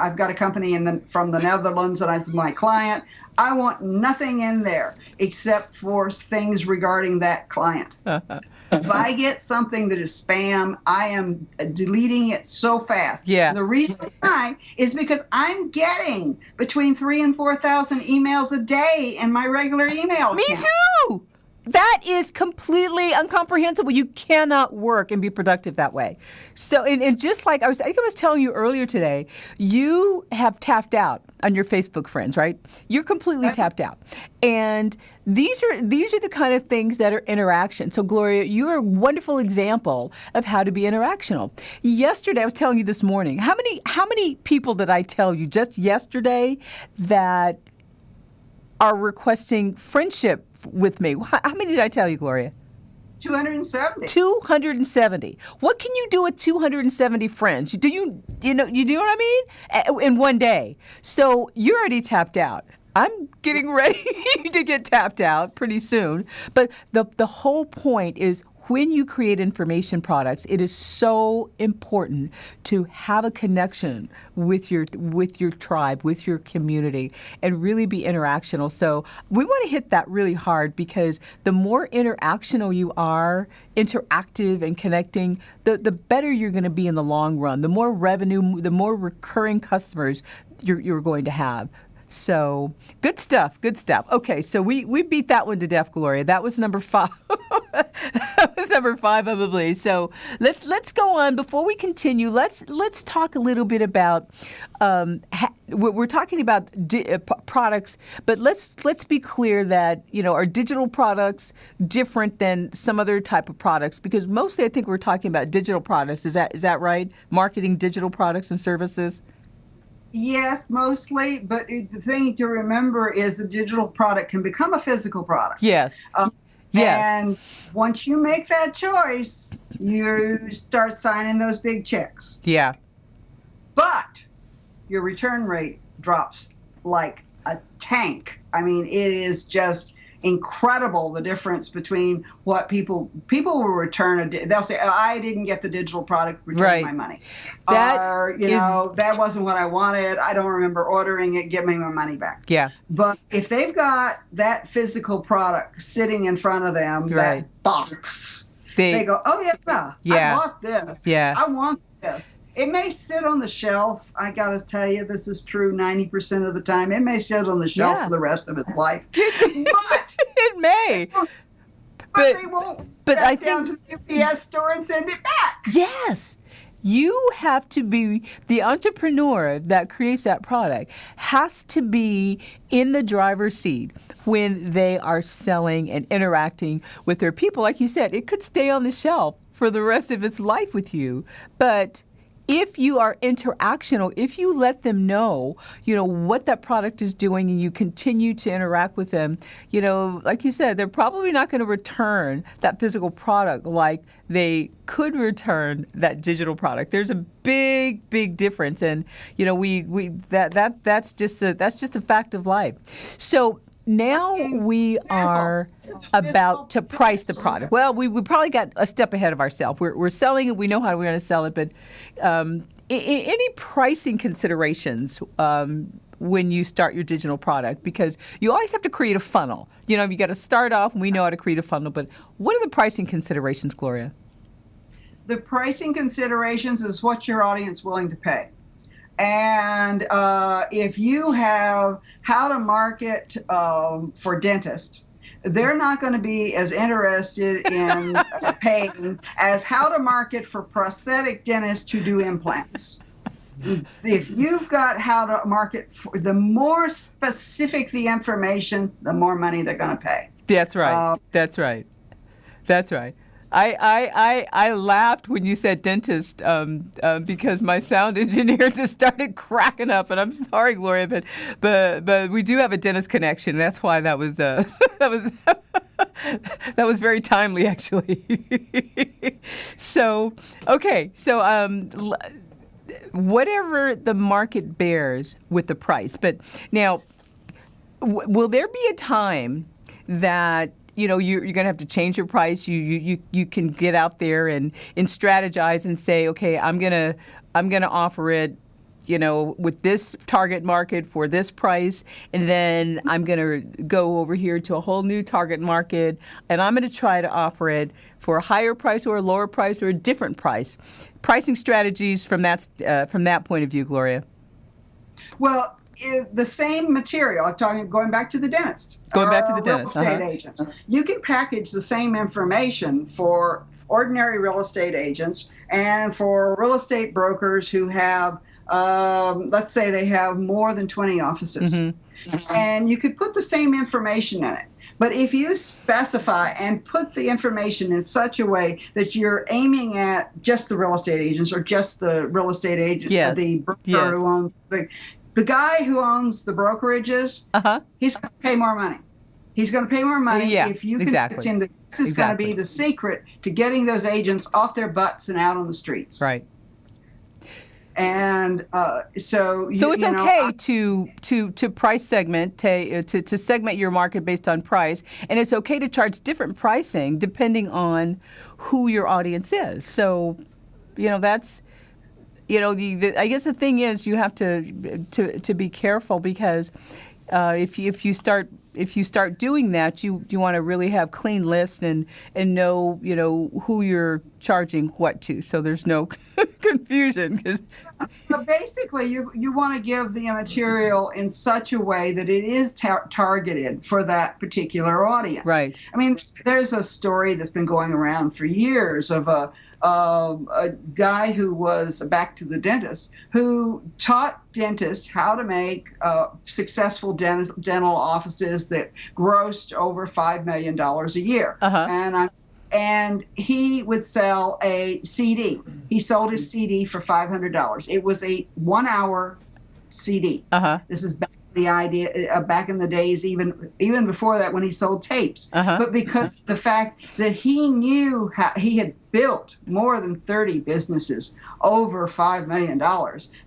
from the Netherlands and I'm my client. I want nothing in there except for things regarding that client. If I get something that is spam, I am deleting it so fast. Yeah. And the reason why is because I'm getting between 3,000 and 4,000 emails a day in my regular email account. Me too. That is completely incomprehensible. You cannot work and be productive that way. So, and just like I think I was telling you earlier today, you have tapped out on your Facebook friends, right? You're completely tapped out. And these are the kind of things that are interaction. So, Gloria, you're a wonderful example of how to be interactional. Yesterday, I was telling you this morning, how many people did I tell you just yesterday that are requesting friendship with me? How many did I tell you, Gloria? 270. 270. What can you do with 270 friends? Do you know what I mean? In one day. So you're already tapped out. I'm getting ready to get tapped out pretty soon. But the whole point is when you create information products, it is so important to have a connection with your tribe, with your community, and really be interactional. So we want to hit that really hard because the more interactional you are, interactive and connecting, the better you're going to be in the long run. The more revenue, the more recurring customers you're going to have. So good stuff. Okay, so we beat that one to death, Gloria. That was number 5. That was number 5, I believe. So let's go on. Before we continue, let's talk a little bit about we're talking about products, but let's be clear that are digital products different than some other type of products? Because mostly I think we're talking about digital products. Is that right? Marketing digital products and services. Yes, mostly, but the thing to remember is the digital product can become a physical product. Yes. And once you make that choice, you start signing those big checks. Yeah. But your return rate drops like a tank. I mean, it is just incredible, the difference between what people will return. They'll say, I didn't get the digital product, return my money. That wasn't what I wanted. I don't remember ordering it. Give me my money back. Yeah. But if they've got that physical product sitting in front of them, that box, they go, oh, yeah, I bought this. Yeah. I want this. It may sit on the shelf. I got to tell you, this is true 90% of the time. It may sit on the shelf for the rest of its life. But it may. But they won't I down to the UPS store and send it back. Yes. You have to be the entrepreneur that creates that product has to be in the driver's seat when they are selling and interacting with their people. Like you said, it could stay on the shelf for the rest of its life with you, but if you are interactional, if you let them know, what that product is doing and you continue to interact with them, like you said, they're probably not going to return that physical product like they could return that digital product. There's a big, big difference. And, that's just a fact of life. So now we are about to price the product. Well, we probably got a step ahead of ourselves. We're selling it. We know how we're going to sell it. But any pricing considerations when you start your digital product? Because you always have to create a funnel. You got to start off, and we know how to create a funnel. But what are the pricing considerations, Gloria? The pricing considerations is what your audience is willing to pay. And if you have how to market for dentists, they're not going to be as interested in paying as how to market for prosthetic dentists who do implants. If you've got how to market, the more specific the information, the more money they're going to pay. That's right. That's right. That's right. I laughed when you said dentist because my sound engineer just started cracking up, and I'm sorry, Gloria, but we do have a dentist connection. That's why that was that was very timely, actually. So whatever the market bears with the price, but now will there be a time that you're going to have to change your price? You can get out there and strategize and say, okay, I'm gonna offer it, with this target market for this price, and then I'm gonna go over here to a whole new target market, and I'm gonna try to offer it for a higher price or a lower price or a different price. Pricing strategies from that point of view, Gloria. Well, the same material. I'm going back to the dentist. Going back to the dentist. Real estate agents. You can package the same information for ordinary real estate agents and for real estate brokers who have, let's say they have more than 20 offices. Mm-hmm. And you could put the same information in it. But if you specify and put the information in such a way that you're aiming at just the real estate agents or just the real estate agent, the broker who owns the guy who owns the brokerages, he's going to pay more money. He's going to pay more money if you can convince him that this is going to be the secret to getting those agents off their butts and out on the streets. Right. And so it's okay to price segment, to segment your market based on price, and it's okay to charge different pricing depending on who your audience is. So, that's. I guess the thing is you have to be careful because if you start doing that, you want to really have clean lists and know who you're charging what to, so there's no confusion. But basically, you want to give the material in such a way that it is targeted for that particular audience. Right. I mean, there's a story that's been going around for years of a guy who was back to the dentist who taught dentists how to make successful dental offices that grossed over $5 million a year. And he would sell a CD. He sold his CD for $500. It was a 1-hour CD. This is back in the days, even before that, when he sold tapes. But because the fact that he knew how he had built more than 30 businesses over $5 million,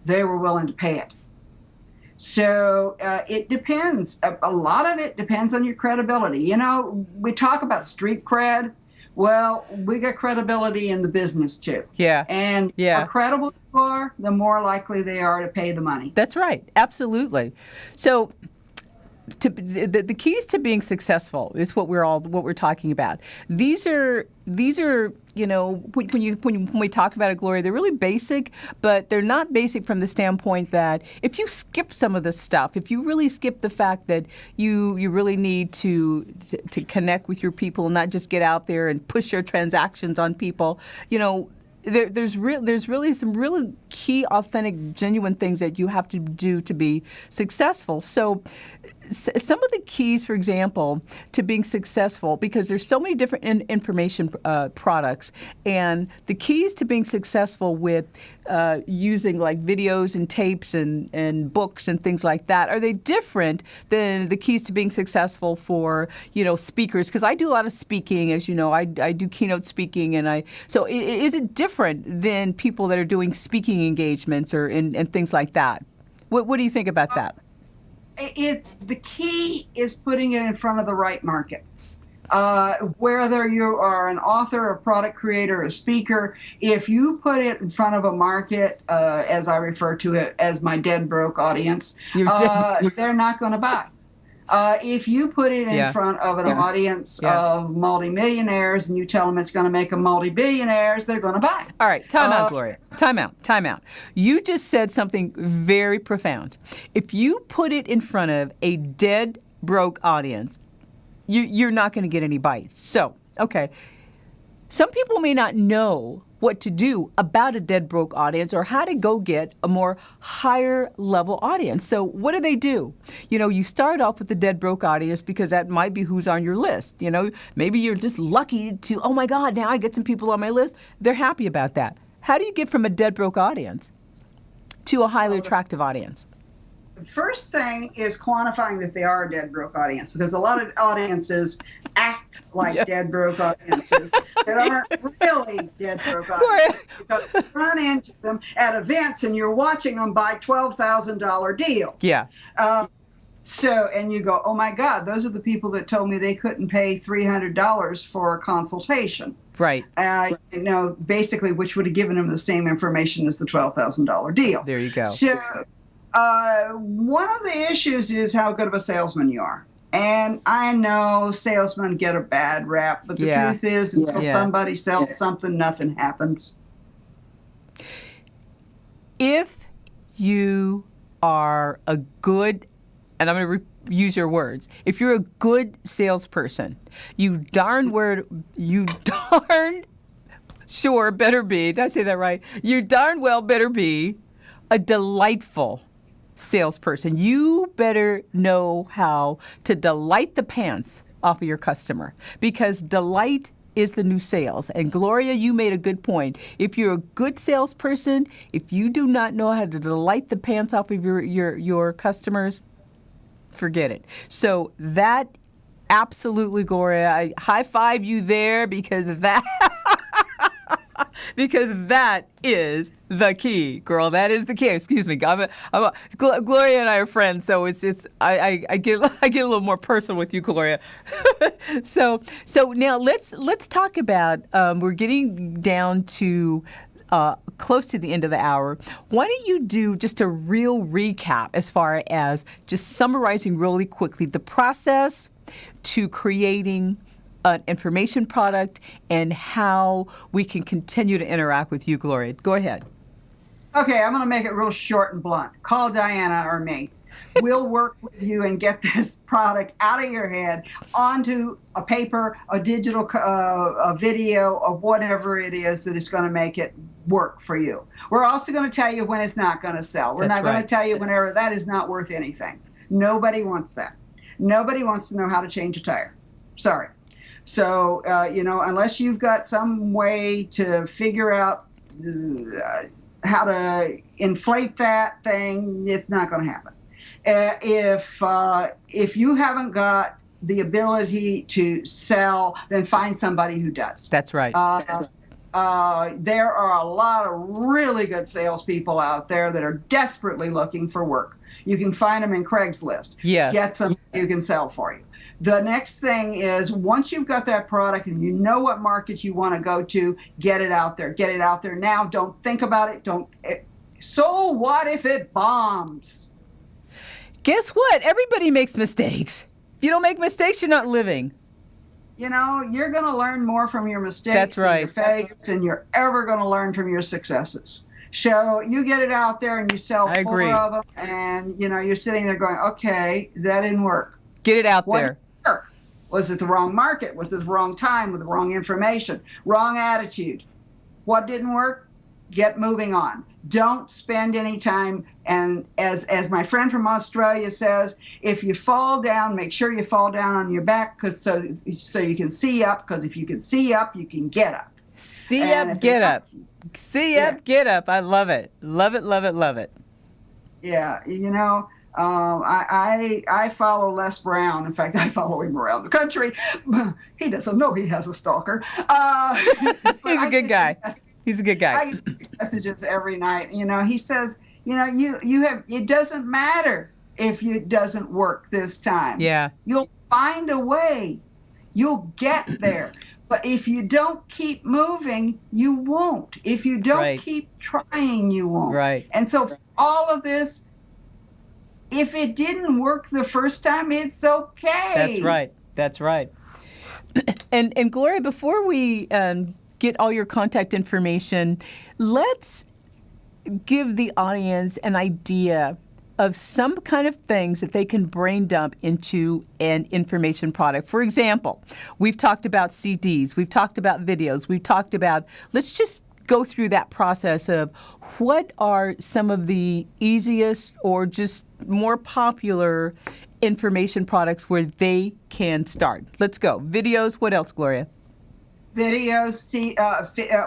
they were willing to pay it. So it depends. A lot of it depends on your credibility. We talk about street cred. Well, we got credibility in the business too. And the more credible you are, the more likely they are to pay the money. That's right. Absolutely. So the keys to being successful is what we're talking about. These are when we talk about it, Gloria, they're really basic, but they're not basic from the standpoint that if you skip some of this stuff, if you really skip the fact that you really need to connect with your people and not just get out there and push your transactions on people, there's really some really key, authentic, genuine things that you have to do to be successful. So some of the keys, for example, to being successful, because there's so many different information products, and the keys to being successful with using like videos and tapes and books and things like that, are they different than the keys to being successful for speakers? Because I do a lot of speaking, as you know, I do keynote speaking, so is it different than people that are doing speaking engagements and things like that? What do you think about that? The key is putting it in front of the right market. Whether you are an author, a product creator, a speaker, if you put it in front of a market, as I refer to it as my dead broke audience, they're not going to buy. If you put it in front of an audience of multimillionaires and you tell them it's going to make them multi-billionaires, they're going to buy it. All right, time out, Gloria. Time out. You just said something very profound. If you put it in front of a dead broke audience, you're not going to get any bites. So, okay. Some people may not know what to do about a dead broke audience or how to go get a more higher level audience. So what do? You start off with the dead broke audience because that might be who's on your list. Maybe you're just lucky to, oh my God, now I get some people on my list. They're happy about that. How do you get from a dead broke audience to a highly attractive audience? The first thing is quantifying that they are a dead broke audience, because a lot of audiences act like dead broke audiences that aren't really dead broke audiences, because you run into them at events and you're watching them buy $12,000 deals. Yeah. And you go, oh my God, those are the people that told me they couldn't pay $300 for a consultation. Right. Basically, which would have given them the same information as the $12,000 deal. There you go. So one of the issues is how good of a salesman you are. And I know salesmen get a bad rap, but the truth is, until somebody sells something, nothing happens. If you are a good, and I'm going to use your words, if you're a good salesperson, you darn sure better be, did I say that right? You darn well better be a delightful salesperson. You better know how to delight the pants off of your customer, because delight is the new sales. And Gloria, you made a good point. If you're a good salesperson, if you do not know how to delight the pants off of your customers, forget it. So that absolutely, Gloria, I high five you there, because that because that is the key, girl. That is the key. Excuse me. Gloria and I are friends, so I get a little more personal with you, Gloria. So now let's talk about. We're getting down to close to the end of the hour. Why don't you do just a real recap as far as just summarizing really quickly the process to creating an information product and how we can continue to interact with you, Gloria. Go ahead. Okay, I'm going to make it real short and blunt. Call Diana or me. We'll work with you and get this product out of your head onto a paper, a digital, a video, or whatever it is that is going to make it work for you. We're also going to tell you when it's not going to sell. We're not going to tell you whenever that is not worth anything. Nobody wants that. Nobody wants to know how to change a tire. Sorry. So, unless you've got some way to figure out how to inflate that thing, it's not going to happen. If you haven't got the ability to sell, then find somebody who does. That's right. There are a lot of really good salespeople out there that are desperately looking for work. You can find them in Craigslist. Yes. Get some who can sell for you. The next thing is, once you've got that product and you know what market you want to go to, get it out there. Get it out there now. Don't think about it. So what if it bombs? Guess what? Everybody makes mistakes. If you don't make mistakes, you're not living. You're going to learn more from your mistakes. That's right. And your failures than you're ever going to learn from your successes. So you get it out there and you sell 4 of them, and you're sitting there going, okay, that didn't work. Get it out there. Was it the wrong market? Was it the wrong time with the wrong information? Wrong attitude? What didn't work? Get moving on. Don't spend any time. And as my friend from Australia says, if you fall down, make sure you fall down on your back, so you can see up. Because if you can see up, you can get up. See up, get up. See up, get up. I love it. Love it, love it, love it. Yeah, I follow Les Brown. In fact, I follow him around the country. He doesn't know he has a stalker. He's a good guy. He's a good guy. I get messages every night. He says, you have. It doesn't matter if it doesn't work this time. Yeah. You'll find a way. You'll get there. But if you don't keep moving, you won't. If you don't keep trying, you won't. Right. And so all of this, if it didn't work the first time, it's okay. That's right. That's right. And Gloria, before we get all your contact information, let's give the audience an idea of some kind of things that they can brain dump into an information product. For example, we've talked about CDs, we've talked about videos, we've talked about, let's just go through that process of what are some of the easiest or just more popular information products where they can start. Let's go. Videos, what else, Gloria? Videos,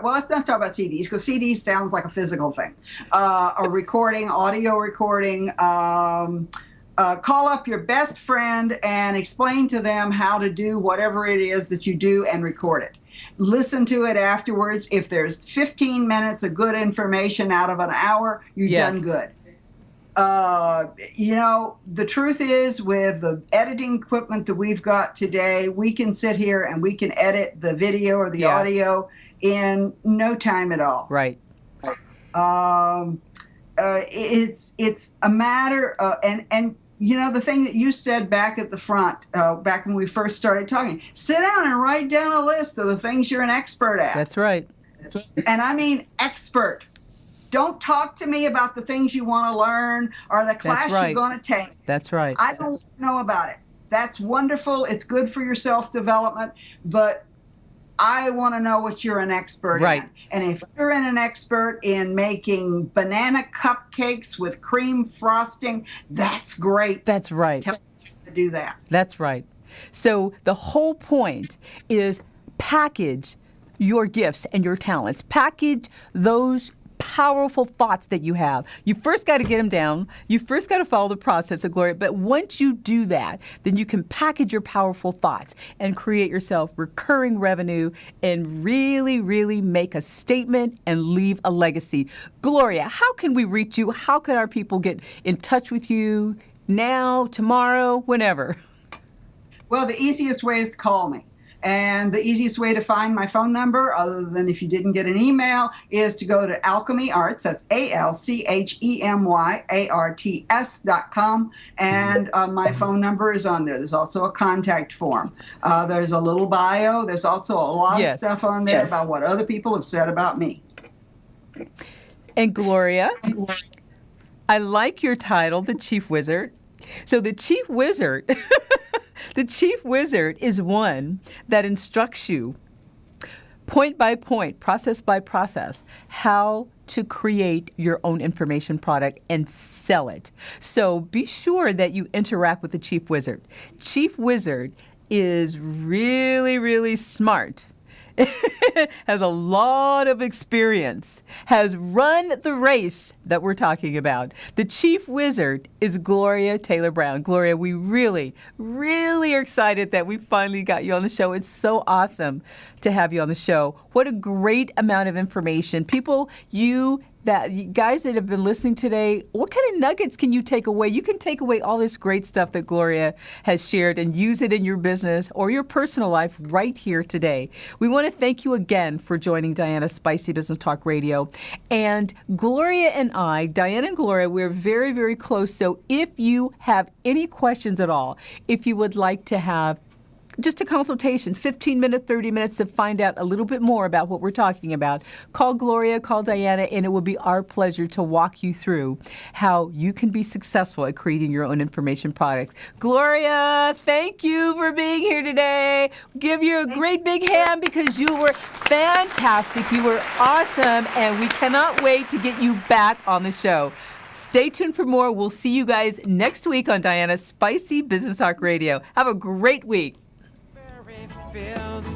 well, let's not talk about CDs because CDs sounds like a physical thing. A recording, audio recording. Call up your best friend and explain to them how to do whatever it is that you do and record it. Listen to it afterwards. If there's 15 minutes of good information out of an hour, you've done good. The truth is, with the editing equipment that we've got today, we can sit here and we can edit the video or the audio in no time at all. Right. It's a matter of, and the thing that you said back at the front, back when we first started talking, sit down and write down a list of the things you're an expert at. That's right. And I mean expert. Don't talk to me about the things you want to learn or the class you're going to take. That's right. I don't know about it. That's wonderful. It's good for your self-development, but I want to know what you're an expert in. And if you're an expert in making banana cupcakes with cream frosting, that's great. That's right. Tell us to do that. That's right. So the whole point is package your gifts and your talents. Package those powerful thoughts that you have. You first got to get them down. You first got to follow the process of Gloria. But once you do that, then you can package your powerful thoughts and create yourself recurring revenue and really, really make a statement and leave a legacy. Gloria, how can we reach you? How can our people get in touch with you now, tomorrow, whenever? Well, the easiest way is to call me. And the easiest way to find my phone number, other than if you didn't get an email, is to go to Alchemy Arts. That's ALCHEMYARTS.com. And my phone number is on there. There's also a contact form. There's a little bio. There's also a lot of stuff on there about what other people have said about me. And Gloria, I like your title, the Chief Wizard. So the Chief Wizard... The Chief Wizard is one that instructs you point by point, process by process, how to create your own information product and sell it. So be sure that you interact with the Chief Wizard. Chief Wizard is really, really smart. Has a lot of experience, has run the race that we're talking about. The Chief Wizard is Gloria Taylor Brown. Gloria, we really, really are excited that we finally got you on the show. It's so awesome to have you on the show. What a great amount of information. People, you guys that have been listening today, what kind of nuggets can you take away? You can take away all this great stuff that Gloria has shared and use it in your business or your personal life right here today. We want to thank you again for joining Diana's Spicy Business Talk Radio. And Gloria and I, Diana and Gloria, we're very, very close. So if you have any questions at all, if you would like to have just a consultation, 15 minutes, 30 minutes to find out a little bit more about what we're talking about, call Gloria, call Diana, and it will be our pleasure to walk you through how you can be successful at creating your own information product. Gloria, thank you for being here today. Give you a great big hand because you were fantastic. You were awesome, and we cannot wait to get you back on the show. Stay tuned for more. We'll see you guys next week on Diana's Spicy Business Talk Radio. Have a great week. Fields.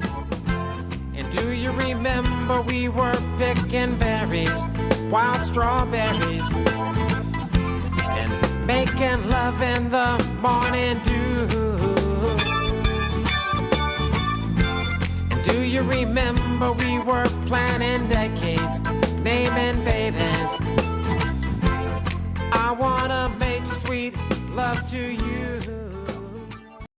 And do you remember we were picking berries, wild strawberries, and making love in the morning dew? And do you remember we were planning decades, naming babies? I wanna make sweet love to you.